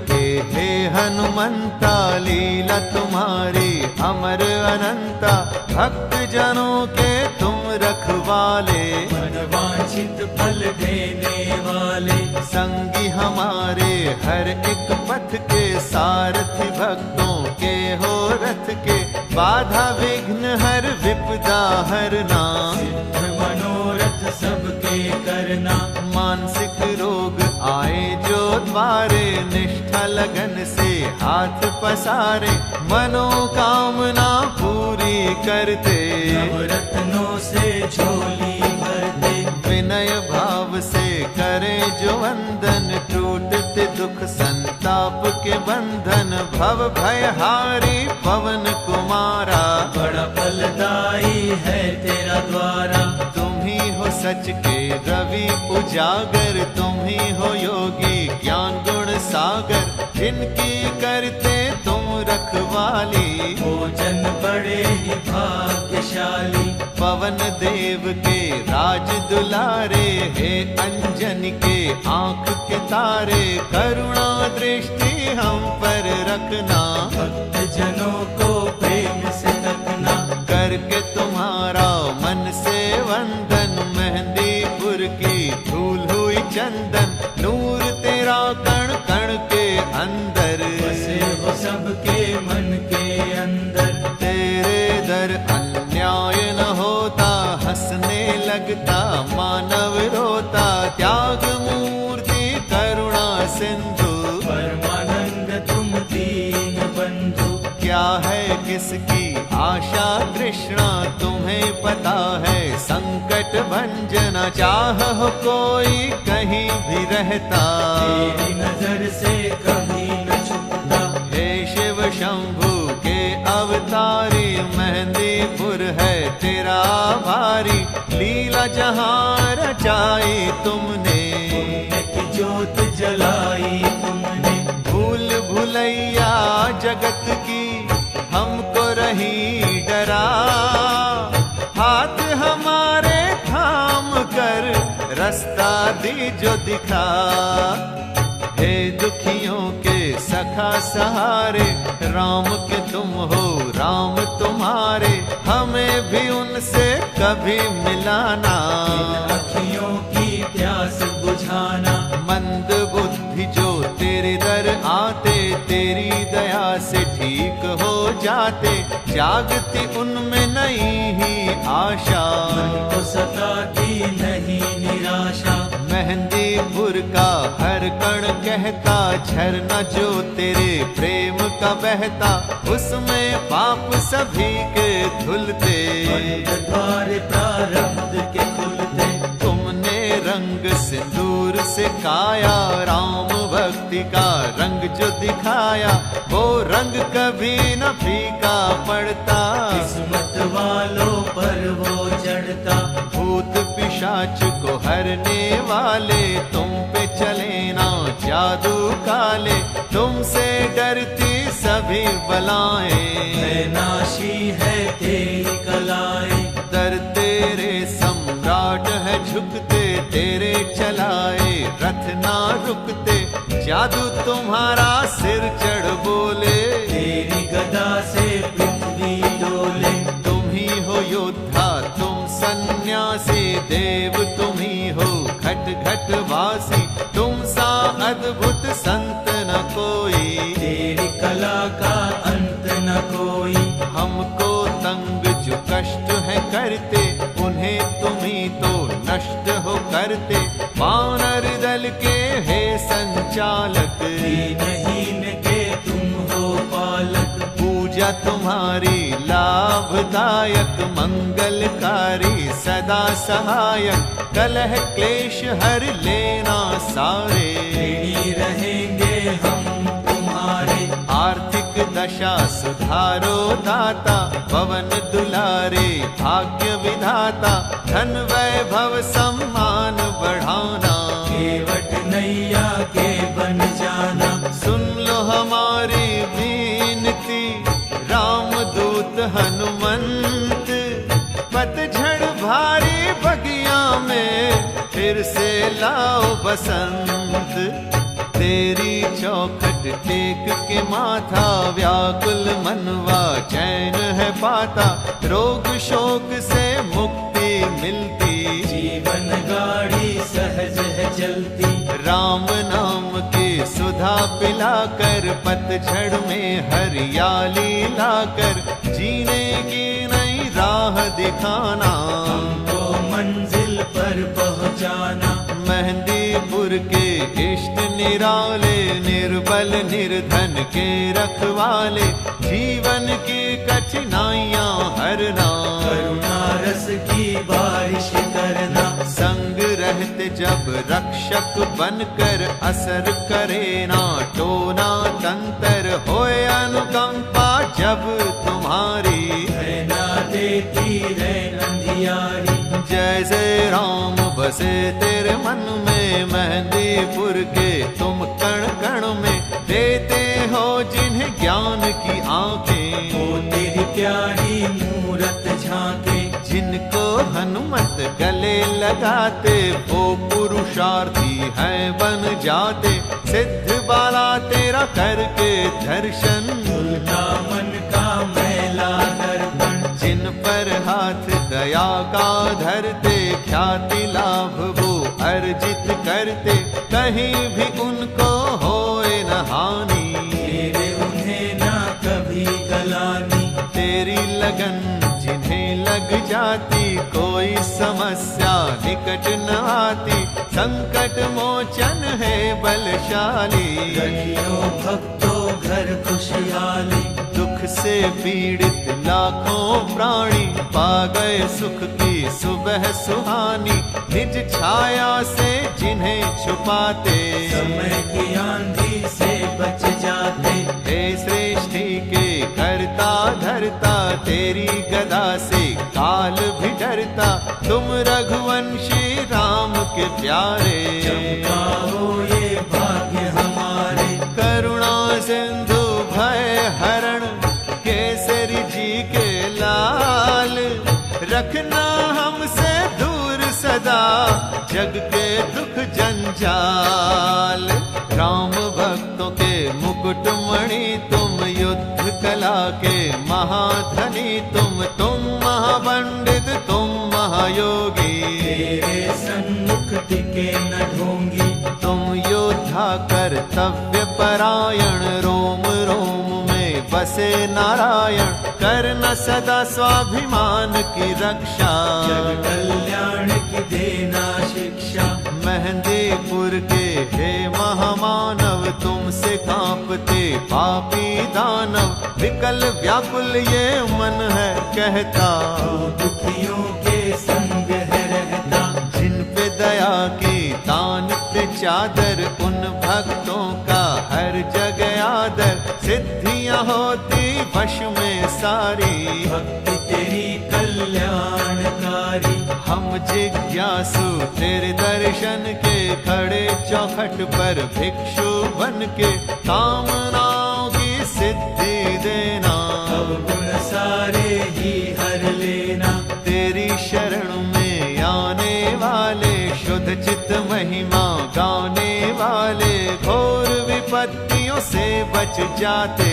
के हे हनुमंता, लीला तुम्हारी अमर अनंता। भक्त जनों के तुम रखवाले, मनवांछित फल देने वाले। संगी हमारे हर एक पथ के, सारथी भक्तों के हो रथ के। बाधा विघ्न हर विपदा हरना, सिद्ध मनोरथ सबके करना। मानसिक रोग आए जो द्वारे, निष्ठा लगन से हाथ पसारे। मनोकामना पूरी करते, नवरत्नों से झोली भरते। विनय भाव से करे जो वंदन, टूटते दुख संताप के बंधन। भव भयहारी पवन कुमारा, बड़ा फलदाई है तेरा द्वारा। तुम ही हो सच के रवि उजागर, तुम ही हो योगी ज्ञान गुण सागर। जिनकी करते तुम रखवाली, भोजन बड़े ही भाग्यशाली। पवन देव के राज दुलारे, हे अंजन के आंख के तारे। करुणा दृष्टि हम पर रखना, भक्त जनों को प्रेम से तकना। करके तुम्हारा मन से वंदन, मेहंदीपुर की धूल हुई चंदन। नूर तेरा कण कण के अंदर, बसे वो सबके मन के अंदर। तेरे दर अन्याय न होता, हंसने लगता मानव रोता। त्याग मूर्ति करुणा सिंधु, परमानंद तुम दीन बंधु। क्या है किसकी आशा तृष्णा, तुम्हें पता है संकट भंजना। चाह हो कोई कहीं भी रहता, तेरी नजर से कभी न छुपता। हे शिव शंभु के अवतारी, मेहंदीपुर है तेरा भारी। लीला जहाँ रचाई तुमने, पुण्य की ज्योत जलाई तुमने। भूल भुलैया जगत की हमको रही डरा। हाथ हमारे थाम कर रास्ता दीजो दिखा। हे दुखियों के सखा सहारे, राम के तुम हो राम तुम्हारे। हमें भी उनसे कभी मिलाना, अखियों की प्यास बुझाना। मंद बुद्धि जो तेरे दर आते, तेरी दया से ठीक हो जाते। जागती उनमें नहीं ही आशा, मन को सताती नहीं निराशा। मेहंदीपुर का हर कण कहता, झरना जो तेरे प्रेम का बहता। उसमें पाप सभी के धुलते, बंद द्वार प्रारब्ध के खुलते। तुमने रंग सिंदूर से काया, राम भक्ति का रंग जो दिखाया। वो रंग कभी न फीका पड़ता, किस्मत वालों पर वो चढ़ता। भूत पिशाच को हरने वाले, तुम पे चले ना जादू काले। तुमसे डरती सभी बलाएं, नाशी है तेरी कलाएं। दर तेरे सम्राट है झुकते, तेरे चलाए रथ ना रुकते। जादू तुम्हारा सिर चढ़ बोले, तेरी गदा से पृथ्वी डोले। तुम ही हो योद्धा तुम सन्यासी, देव तुम ही हो घट घट वासी। तुम सा अद्भुत संत न कोई, तेरी कला का अंत न कोई। हमको तंग जो कष्ट है करते, उन्हें तुम ही तो नष्ट हो करते। वानर दल के हे संचालक, दीनहीन के तुम हो पालक। पूजा तुम्हारी लाभदायक, मंगलकारी सदा सहायक। कलह क्लेश हर लेना सारे, ऋणी रहेंगे हम तुम्हारे। आर्थिक दशा सुधारो दाता, पवन दुलारे भाग्य विधाता। धन वैभव सम्मान बढ़ाना, केवट नैया के बन जाना। सुन लो हमारी विनती, रामदूत हनुमंत। पतझड़ भारी बगिया में फिर से लाओ बसंत। तेरी चौखट टेक के माथा, व्याकुल मनवा चैन है पाता, रोग शोक से मुक्ति मिलती, जीवन गाड़ी सहज है चलती। राम नाम की सुधा पिलाकर, पतझड़ में हरियाली लाकर, जीने की नई राह दिखाना, हमको मंजिल पर पहुंचाना। मेहंदीपुर के इष्ट निराले, निर्बल निर्धन के रखवाले, जीवन की कठिनाइयाँ हरना, करुणा रस की बारिश करना। संग रहते जब रक्षक बनकर, असर करे ना टोना तंत्र, होए अनुकंपा जब तुम्हारी, है ना देती है अंधियारी। जैसे राम बसे तेरे मन में, मेहंदीपुर के तुम कण कण में, देते हो जिन्हें ज्ञान की आंखें, वो तेरी प्यारी मूरत झांके। जिनको हनुमत गले लगाते, वो पुरुषार्थी हैं बन जाते, सिद्ध बाला तेरा करके दर्शन, उनका मन का मैला दर्पण। जिन पर हाथ दया का धरते, ख्याति लाभ वो अर्जित करते, कहीं भी उनको होए न हानि, तेरे उन्हें ना कभी गलानी। तेरी लगन जिन्हें लग जाती, कोई समस्या निकट न आती, संकट मोचन है बलशाली, रखियो भक्तों घर खुशहाली। दुख से पीड़ित लाखों प्राणी, पा गए सुख की सुबह सुहानी, निज छाया से जिन्हें छुपाते, समय की आंधी से बच जाते। हे सृष्टि के करता धरता, तेरी गदा से काल भी डरता, तुम रघुवंशी राम के प्यारे, चमकाओ ये भाग्य हमारे। करुणा सिंधु भय हरण, केसरी जी के लाल, रखना हमसे दूर सदा, जग के दुख जंजाल। राम भक्तों के मुकुट मणि तुम, युद्ध कला के महाधनी तुम महापंडित तुम महायोगी, तेरे सन्मुख टिके न ढोंगी। तुम योद्धा कर्तव्य परायण, रोम रोम में बसे नारायण, करना सदा स्वाभिमान की रक्षा, जग कल्याण की देना शिक्षा। मेहंदीपुर के हे महामानव, तुमसे कांपते पापी दानव, विकल व्याकुल ये मन है कहता, तू दुखियों के संग है रहता। जिन पे दया की तानते चादर, उन भक्तों का हर जगह आदर, सिद्धियां होती वश में सारी, भक्ति तेरी कल्याणकारी। हम जिज्ञासु तेरे दर्शन के, खड़े चौखट पर भिक्षु बन के, कामनाओं की सिद्धि देना, अवगुण सारे ही हर लेना। तेरी शरण में आने वाले, शुद्ध चित महिमा गाने वाले, घोर विपत्तियों से बच जाते,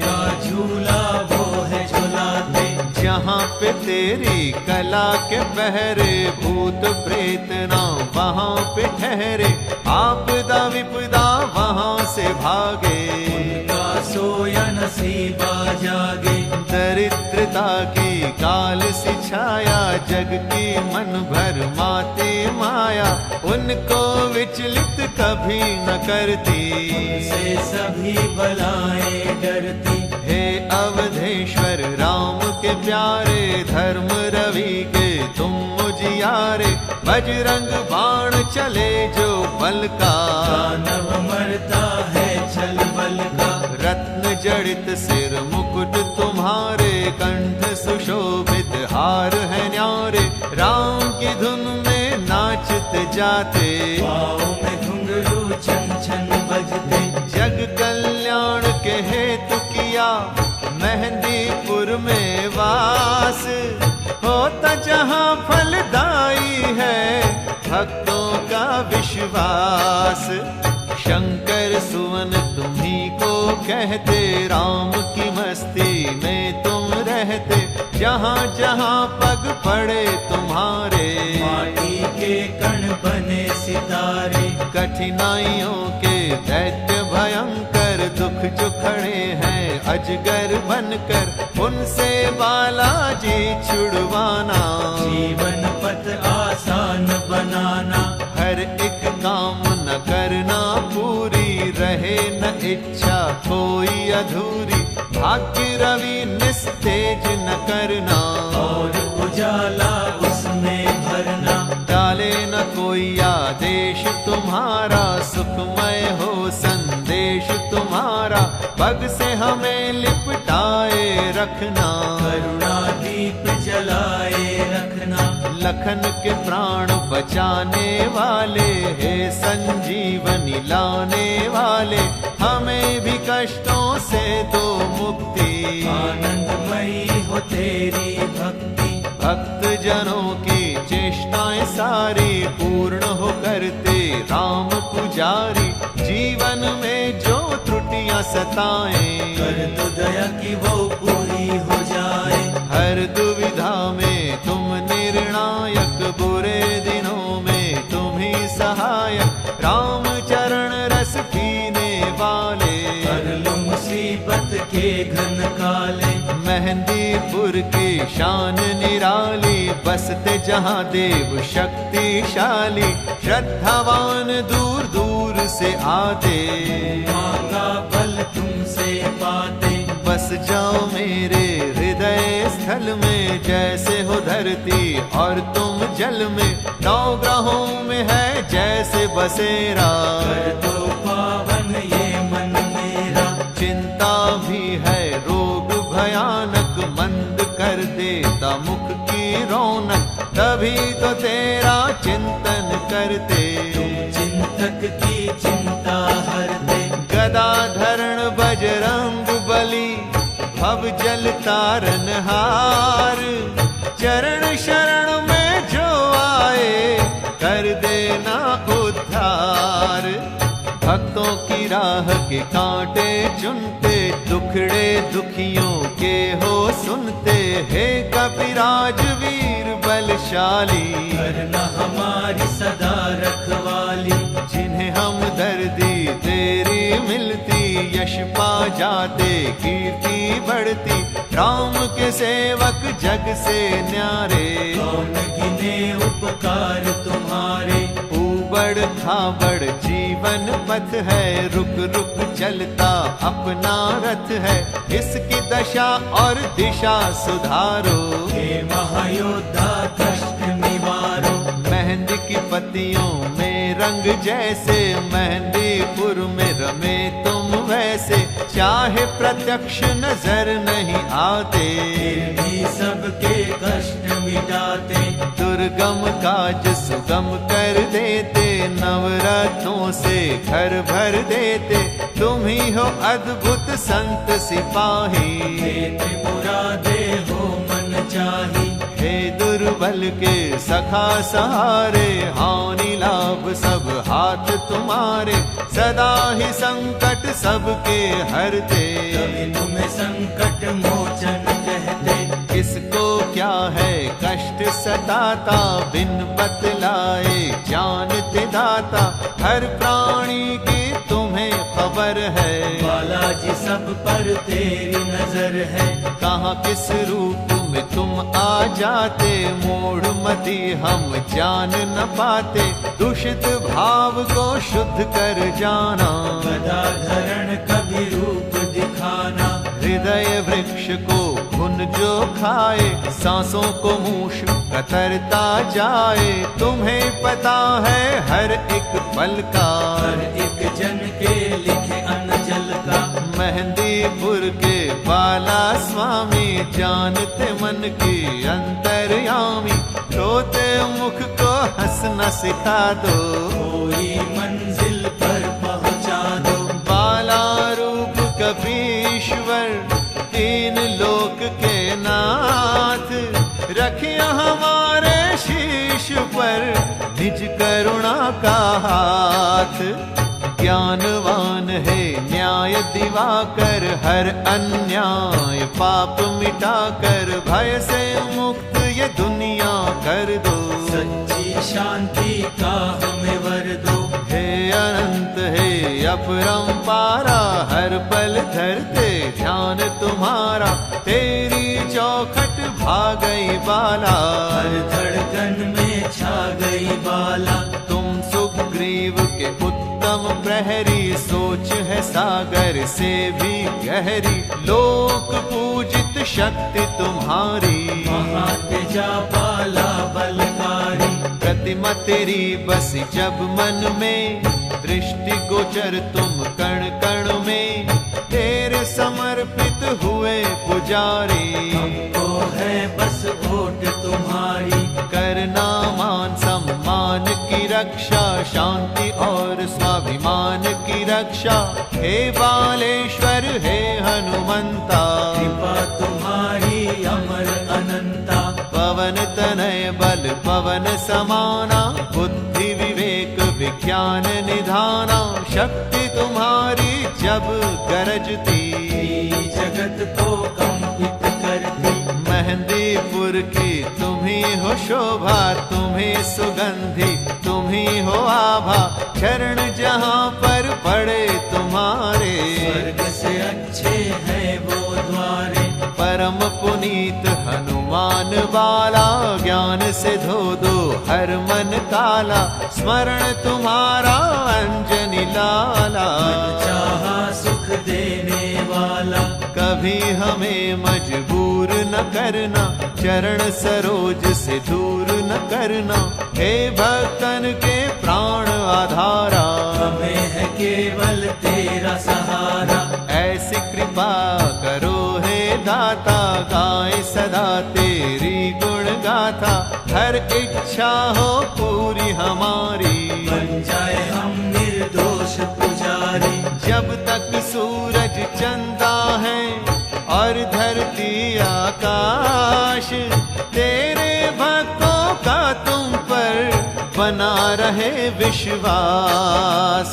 का झूला वो है झुलाते। जहाँ पे तेरी कला के पहरे, भूत प्रेत ना वहाँ पे ठहरे, आपदा विपदा वहाँ से भागे, उनका सोया नसीबा जागे। दरिद्रता की काल सी छाया, जग की मन भर माते माया, उनको विचलित कभी न करती, से सभी बलाएं डरती। हे अवधेश्वर राम के प्यारे, धर्म रवि के तुम मुजियारे, बजरंग बाण चले जो बल का, दानव मरता है छल बल का। रत्न जड़ित सिर मुकुट तुम्हारे, कंठ सुशोभित हार है न्यारे, राम की धुन में नाचते जाते, पाँव में घुंघरू छन छन बजते। जग कल्याण के हेतु किया मेहंदीपुर में वास, होता जहाँ फलदायी है भक्तों का विश्वास। शंकर सुवन तुम्ही को कहते, राम की मस्ती में तुम रहते, जहाँ जहाँ पग पड़े तुम्हारे, माटी के कण बने सितारे। कठिनाइयों के दैत्य भयंकर, दुख जो खड़े हैं अजगर बनकर, उनसे बालाजी छुड़वाना, जीवन पथ आसान बनाना। हर एक काम न करना पूरी, रहे न इच्छा कोई अधूरी, भाग्य रवि निस्तेज न करना, और उजाला उसमें भरना। डाले न कोई आदेश तुम्हारा, सुखमय हो संदेश तुम्हारा, पग से हमें लिपटाए रखना, करुणा दीप जलाए रखना। लखन के प्राण बचाने वाले, हे संजीवनी लाने वाले, हमें भी कष्टों से दो मुक्ति, आनंदमयी हो तेरी भक्ति। भक्त जनों की चेष्टाएं सारी पूर्ण हो करते राम पुजारी, जीवन में जो त्रुटियां सताएं, कर दो दया की वो पूरी हो जाए। हर दुविधा में तुम निर्णायक, बुरे दिनों में तुम ही सहायक, राम चरण रस पीने वाले, कर लो मुसीबत के घन काले। मेहंदीपुर की शान निराली, बसते जहाँ देव शक्तिशाली, श्रद्धावान दूर दूर से आते, माँ का बल तुमसे पाते। बस जाओ मेरे हृदय स्थल में, जैसे हो धरती और तुम जल में, नौ ग्रहों में है जैसे बसेरा, कर दो पावन ये मन मेरा। चिंता भी है रोग भयानक, मंद कर देता मुख की रौनक, तभी तो तेरा चिंतन करते, तुम चिंतक की चिंता हरते। गदा धरण बजरंग बली, भव जल तारन हार, चरण शरण में जो आए, कर देना उद्धार, भक्तों की राह के कांटे चुनते, दुखड़े दुखियों के हो सुनते, हे कपिराज वीर बलशाली, करना हमारी सदा रखवाली। जिन्हें हम दर्दी तेरी मिलती, यश पा जाते कीर्ति बढ़ती, राम के सेवक जग से न्यारे, कौन गिने उपकार तुम्हारे। ऊबड़ खाबड़ जीवन पथ है, रुक रुक चलता अपना रथ है, इसकी दशा और दिशा सुधारो, हे महायोद्धा कष्ट निवारो। मेहंदी की पत्तियों में रंग जैसे, मेहंदीपुर में रमे तुम वैसे, चाहे प्रत्यक्ष नजर नहीं आते, फिर भी सबके कष्ट मिटाते। दुर्गम काज सुगम कर देते, नवरत्नों से घर भर देते, तुम ही हो अद्भुत संत सिपाही, देते मुरादे हो मन चाही। हे दुर्बल के सखा सहारे, हानि लाभ सब हाथ तुम्हारे, सदा ही संकट सबके हरते, कभी तुम्हें संकट मोचन कहते। किसको क्या है कष्ट सताता, बिन बतलाए जानते दाता, हर प्राणी की तुम्हें खबर है, बालाजी सब पर तेरी नजर है। कहाँ किस रूप में तुम आ जाते, मोड़ मति हम जान न पाते, दूषित भाव को शुद्ध कर जाना, गदा धरण कभी रूप दिखाना। हृदय वृक्ष को घुन जो खाए, सांसों को मूष कतरता जाए, तुम्हें पता है हर एक पल का, हर एक जन के लिखे अनजल का। मेहंदीपुर के बाला स्वामी, जानते मन की अंतर्यामी, रोते मुख को हंसना सिखा दो, कोई मंजिल पर पहुंचा दो। बाला रूप कपीश्वर, तीन लोक के नाथ, रखिया हमारे शीश पर निज करुणा का हाथ, ज्ञानवान है न्याय दिवाकर, हर अन्याय पाप मिटाकर भय से मुक्त ये दुनिया कर दो। सच्ची शांति का हमें वर दो। हे अनंत है अपरंपारा, हर पल धरते ध्यान तुम्हारा, तेरी चौखट भागई बाला, हर धड़कन में छा गई बाला। तुम सुग्रीव के उत्तम प्रहरी, सोच है सागर से भी गहरी, लोक पूजित शक्ति तुम्हारी, महातेजा बाला बलकारी। प्रतिमा तेरी बसी जब मन में, दृष्टि गोचर तुम कण कण में, तेरे समर्पित हुए पुजारी। हमको है बस वोट तुम्हारी, करना मान सम्मान की रक्षा, शांति और स्वाभिमान की रक्षा, हे बालेश्वर हे हनुमंता, कृपा तुम्हारी अमर अनंता। पवन तनय बल पवन समाना, बुद्धि विवेक विज्ञान निधाना, शक्ति तुम्हारी जब गरजती, जगत को कंपित करती। मेहंदीपुर की तुम्ही हो शोभा, तुम्ही सुगंधि तुम्ही हो आभा, चरण जहाँ पर पड़े तुम्हारे, स्वर्ग से अच्छे हैं वो द्वारे। परम पुनीत हनुमान बाला, ज्ञान से धो दो हर मन काला, स्मरण तुम्हारा अंजनी लाला, चाहा सुख देने वाला। कभी हमें मजबूर न करना, चरण सरोज से दूर न करना, हे भक्तन के प्राण आधारा, हमें है केवल तेरा सहारा। ऐसी कृपा करो हे दाता, गाए सदा तेरी गुण गाथा, हर इच्छा हो पूरी हमारी, बन जाए हम निर्दोष पुजारी। जब तक सूरज चंदा है और धरती आकाश, तेरे भक्तों का तुम पर बना रहे विश्वास।